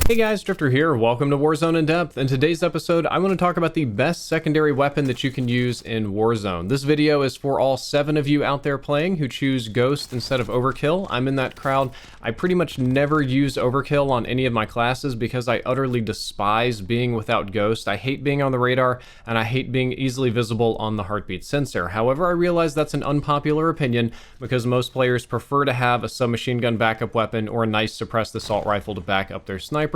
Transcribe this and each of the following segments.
Hey guys, Drifter here. Welcome to Warzone in Depth. In today's episode, I want to talk about the best secondary weapon that you can use in Warzone. This video is for all 7 of you out there playing who choose Ghost instead of Overkill. I'm in that crowd. I pretty much never use Overkill on any of my classes because I utterly despise being without Ghost. I hate being on the radar, and I hate being easily visible on the heartbeat sensor. However, I realize that's an unpopular opinion because most players prefer to have a submachine gun backup weapon or a nice suppressed assault rifle to back up their sniper.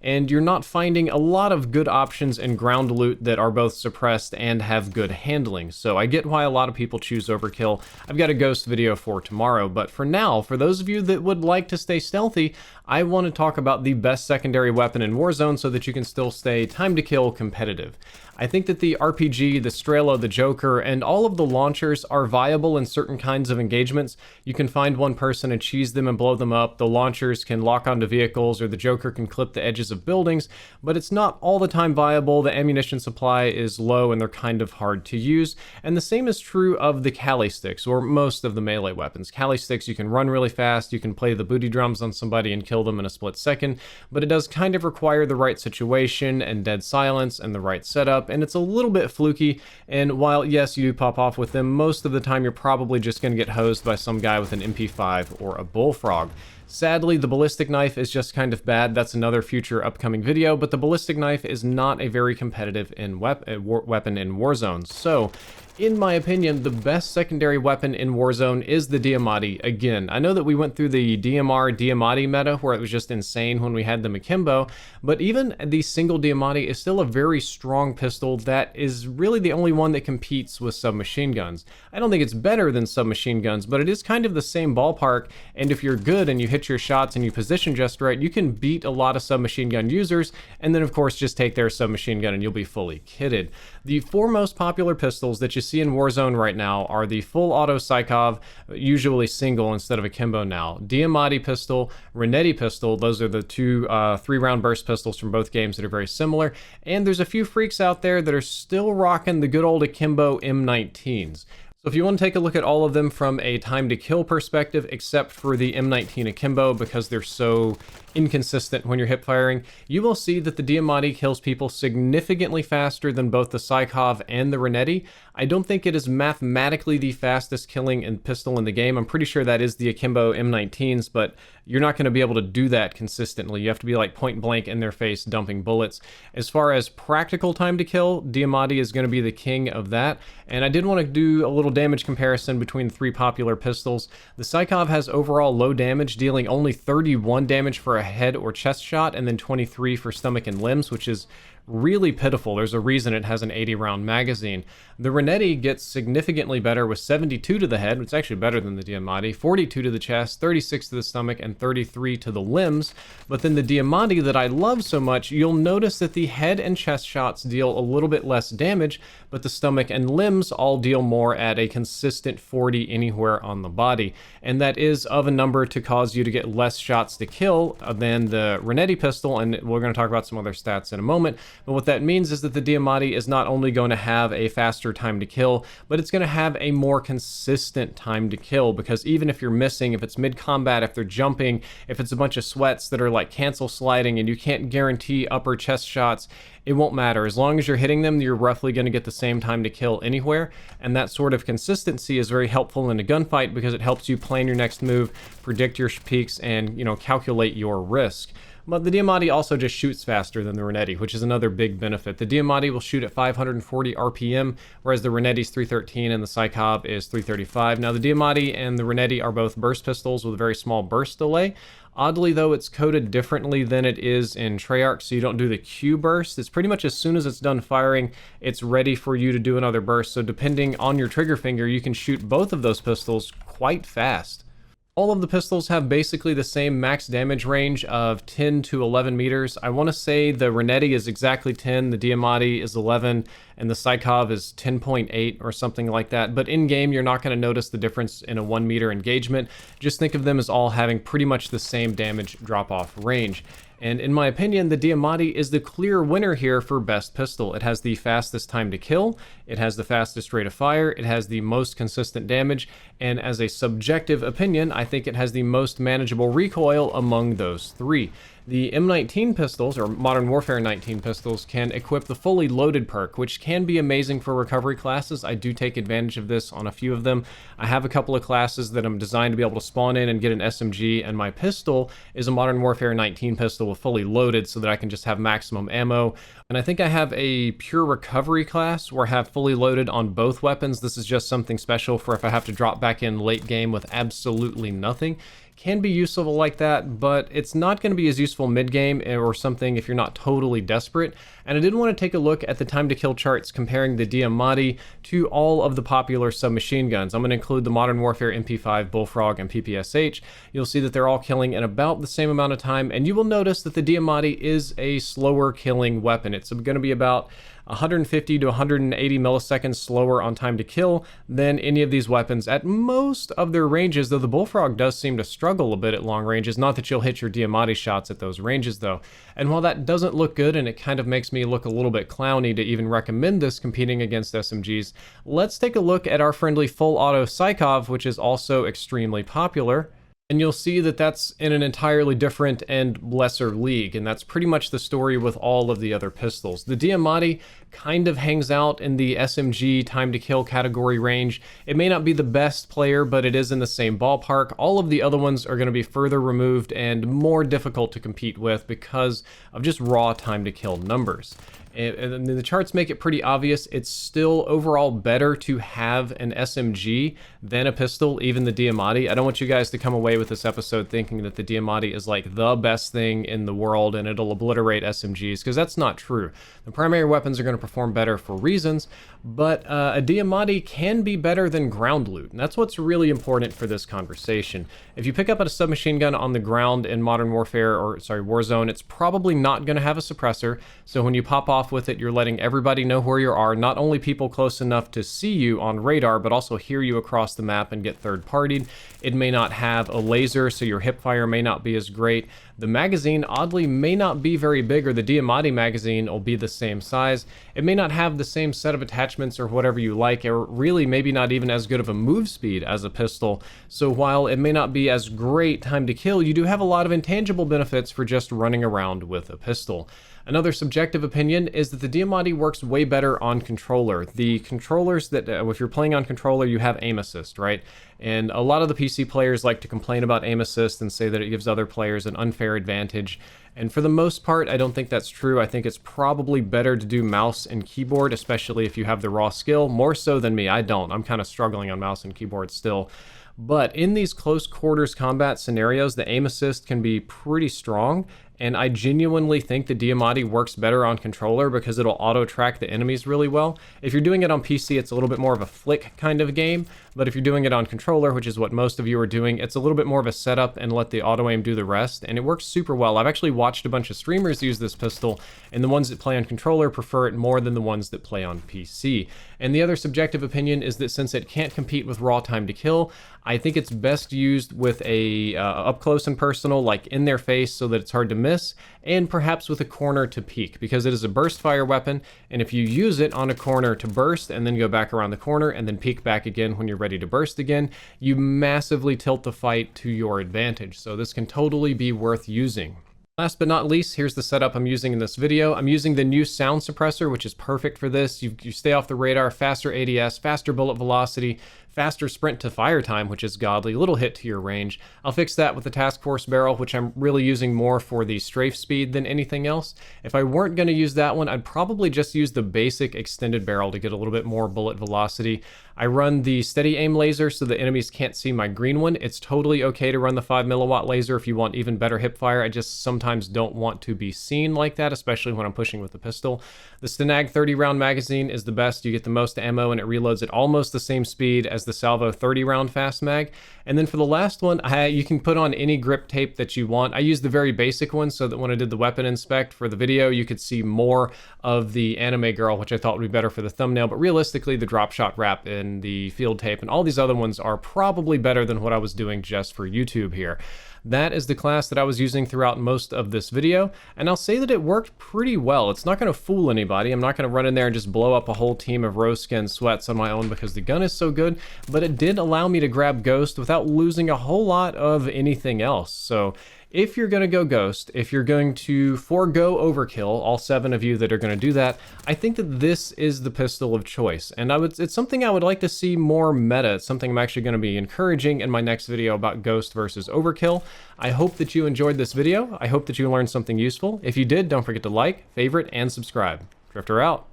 And you're not finding a lot of good options in ground loot that are both suppressed and have good handling. So I get why a lot of people choose Overkill. I've got a Ghost video for tomorrow, but for now, for those of you that would like to stay stealthy, I want to talk about the best secondary weapon in Warzone so that you can still stay time to kill competitive. I think that the RPG, the Strela, the Joker, and all of the launchers are viable in certain kinds of engagements. You can find one person and cheese them and blow them up. The launchers can lock onto vehicles, or the Joker can clip the edges of buildings, but it's not all the time viable. The ammunition supply is low and they're kind of hard to use. And the same is true of the Cali Sticks, or most of the melee weapons. Cali Sticks, you can run really fast, you can play the booty drums on somebody and kill them in a split second, but it does kind of require the right situation and dead silence and the right setup, and it's a little bit fluky. And while yes, you do pop off with them, most of the time you're probably just going to get hosed by some guy with an MP5 or a bullfrog. Sadly, the ballistic knife is just kind of bad. That's another future upcoming video, but the ballistic knife is not a very competitive weapon in Warzone. So, in my opinion, the best secondary weapon in Warzone is the Diamatti. Again, I know that we went through the DMR Diamatti meta where it was just insane when we had the Akimbo, but even the single Diamatti is still a very strong pistol that is really the only one that competes with submachine guns. I don't think it's better than submachine guns, but it is kind of the same ballpark, and if you're good and you hit your shots and you position just right, you can beat a lot of submachine gun users, and then of course just take their submachine gun and you'll be fully kitted. The 4 most popular pistols that you see in Warzone right now are the full auto Psychov, usually single instead of Akimbo now, Diamatti pistol, Renetti pistol. Those are the 2 3-round burst pistols from both games that are very similar, and there's a few freaks out there that are still rocking the good old Akimbo M19s. So if you want to take a look at all of them from a time to kill perspective, except for the M19 Akimbo because they're so inconsistent when you're hip firing, you will see that the Diamatti kills people significantly faster than both the Psychov and the Renetti. I don't think it is mathematically the fastest killing pistol in the game. I'm pretty sure that is the Akimbo M19s, but you're not going to be able to do that consistently. You have to be like point blank in their face dumping bullets. As far as practical time to kill, Diamatti is going to be the king of that. And I did want to do a little damage comparison between the 3 popular pistols. The Psychov has overall low damage, dealing only 31 damage for a head or chest shot, and then 23 for stomach and limbs, which is really pitiful. There's a reason it has an 80-round magazine. The Renetti gets significantly better with 72 to the head, which is actually better than the Diamatti, 42 to the chest, 36 to the stomach, and 33 to the limbs. But then the Diamatti that I love so much, you'll notice that the head and chest shots deal a little bit less damage, but the stomach and limbs all deal more at a consistent 40 anywhere on the body. And that is of a number to cause you to get less shots to kill than the Renetti pistol, and we're going to talk about some other stats in a moment. But what that means is that the Diamatti is not only going to have a faster time to kill, but it's going to have a more consistent time to kill, because even if you're missing, if it's mid-combat, if they're jumping, if it's a bunch of sweats that are like cancel sliding and you can't guarantee upper chest shots, it won't matter. As long as you're hitting them, you're roughly going to get the same time to kill anywhere, and that sort of consistency is very helpful in a gunfight because it helps you plan your next move, predict your peaks, and, calculate your risk. But the Diamatti also just shoots faster than the Renetti, which is another big benefit. The Diamatti will shoot at 540 RPM, whereas the Renetti's 313 and the Psychov is 335. Now, the Diamatti and the Renetti are both burst pistols with a very small burst delay. Oddly, though, it's coded differently than it is in Treyarch, so you don't do the Q burst. It's pretty much as soon as it's done firing, it's ready for you to do another burst. So depending on your trigger finger, you can shoot both of those pistols quite fast. All of the pistols have basically the same max damage range of 10 to 11 meters. I want to say the Renetti is exactly 10, the Diamatti is 11, and the Psychov is 10.8 or something like that. But in-game, you're not going to notice the difference in a 1 meter engagement. Just think of them as all having pretty much the same damage drop-off range. And in my opinion, the Diamatti is the clear winner here for best pistol. It has the fastest time to kill, it has the fastest rate of fire, it has the most consistent damage, and as a subjective opinion, I think it has the most manageable recoil among those 3. The M19 pistols, or Modern Warfare 19 pistols, can equip the fully loaded perk, which can be amazing for recovery classes. I do take advantage of this on a few of them. I have a couple of classes that I'm designed to be able to spawn in and get an SMG, and my pistol is a Modern Warfare 19 pistol with fully loaded so that I can just have maximum ammo. And I think I have a pure recovery class where I have fully loaded on both weapons. This is just something special for if I have to drop back in late game with absolutely nothing. Can be useful like that, but it's not going to be as useful mid-game or something if you're not totally desperate. And I did want to take a look at the time to kill charts comparing the Diamatti to all of the popular submachine guns. I'm going to include the Modern Warfare MP5, Bullfrog, and PPSH. You'll see that they're all killing in about the same amount of time, and you will notice that the Diamatti is a slower killing weapon. It's going to be about 150 to 180 milliseconds slower on time to kill than any of these weapons at most of their ranges, though the Bullfrog does seem to struggle a bit at long ranges. Not that you'll hit your Diamatti shots at those ranges though. And while that doesn't look good and it kind of makes me look a little bit clowny to even recommend this competing against SMGs, let's take a look at our friendly full auto Psychov, which is also extremely popular. And you'll see that that's in an entirely different and lesser league, and that's pretty much the story with all of the other pistols. The Diamatti kind of hangs out in the SMG time to kill category range. It may not be the best player, but it is in the same ballpark. All of the other ones are going to be further removed and more difficult to compete with because of just raw time to kill numbers. And the charts make it pretty obvious. It's still overall better to have an SMG than a pistol, even the Diamatti. I don't want you guys to come away with this episode thinking that the Diamatti is like the best thing in the world and it'll obliterate SMGs, because that's not true. The primary weapons are going to perform better for reasons, but a Diamatti can be better than ground loot, and that's what's really important for this conversation. If you pick up a submachine gun on the ground in Modern Warfare, or sorry, Warzone, it's probably not going to have a suppressor, so when you pop off with it, you're letting everybody know where you are, not only people close enough to see you on radar, but also hear you across the map and get third-partied. It may not have a laser, so your hip fire may not be as great. The magazine, oddly, may not be very big, or the Diamatti magazine will be the same size. It may not have the same set of attachments or whatever you like, or really maybe not even as good of a move speed as a pistol. So while it may not be as great time to kill, you do have a lot of intangible benefits for just running around with a pistol. Another subjective opinion is that the Diamatti works way better on controller. The controllers that, if you're playing on controller, you have aim assist, right? And a lot of the PC players like to complain about aim assist and say that it gives other players an unfair advantage. And for the most part, I don't think that's true. I think it's probably better to do mouse and keyboard, especially if you have the raw skill, more so than me. I don't. I'm kind of struggling on mouse and keyboard still. But in these close quarters combat scenarios, the aim assist can be pretty strong, and I genuinely think the Diamatti works better on controller because it'll auto-track the enemies really well. If you're doing it on PC, it's a little bit more of a flick kind of game, but if you're doing it on controller, which is what most of you are doing, it's a little bit more of a setup and let the auto-aim do the rest, and it works super well. I've actually watched a bunch of streamers use this pistol, and the ones that play on controller prefer it more than the ones that play on PC. And the other subjective opinion is that since it can't compete with raw time to kill, I think it's best used with a up close and personal, like in their face so that it's hard to miss, and perhaps with a corner to peek, because it is a burst fire weapon, and if you use it on a corner to burst and then go back around the corner and then peek back again when you're ready to burst again, you massively tilt the fight to your advantage. So this can totally be worth using. Last but not least, here's the setup I'm using in this video. I'm using the new sound suppressor, which is perfect for this. You stay off the radar, faster ADS, faster bullet velocity, faster sprint to fire time, which is godly, little hit to your range. I'll fix that with the task force barrel, which I'm really using more for the strafe speed than anything else. If I weren't going to use that one, I'd probably just use the basic extended barrel to get a little bit more bullet velocity. I run the steady aim laser so the enemies can't see my green one. It's totally okay to run the 5 milliwatt laser if you want even better hip fire. I just sometimes don't want to be seen like that, especially when I'm pushing with the pistol. The Stenag 30 round magazine is the best. You get the most ammo and it reloads at almost the same speed as the Salvo 30 round fast mag. And then for the last one, you can put on any grip tape that you want. I use the very basic one so that when I did the weapon inspect for the video, you could see more of the anime girl, which I thought would be better for the thumbnail. But realistically, the drop shot wrap and the field tape and all these other ones are probably better than what I was doing just for YouTube here. That is the class that I was using throughout most of this video, and I'll say that it worked pretty well. It's not going to fool anybody. I'm not going to run in there and just blow up a whole team of rose skin sweats on my own because the gun is so good, but it did allow me to grab Ghost without losing a whole lot of anything else. So if you're going to go Ghost, if you're going to forego Overkill, all 7 of you that are going to do that, I think that this is the pistol of choice. And it's something I would like to see more meta. It's something I'm actually going to be encouraging in my next video about Ghost versus Overkill. I hope that you enjoyed this video. I hope that you learned something useful. If you did, don't forget to like, favorite, and subscribe. Drifter out.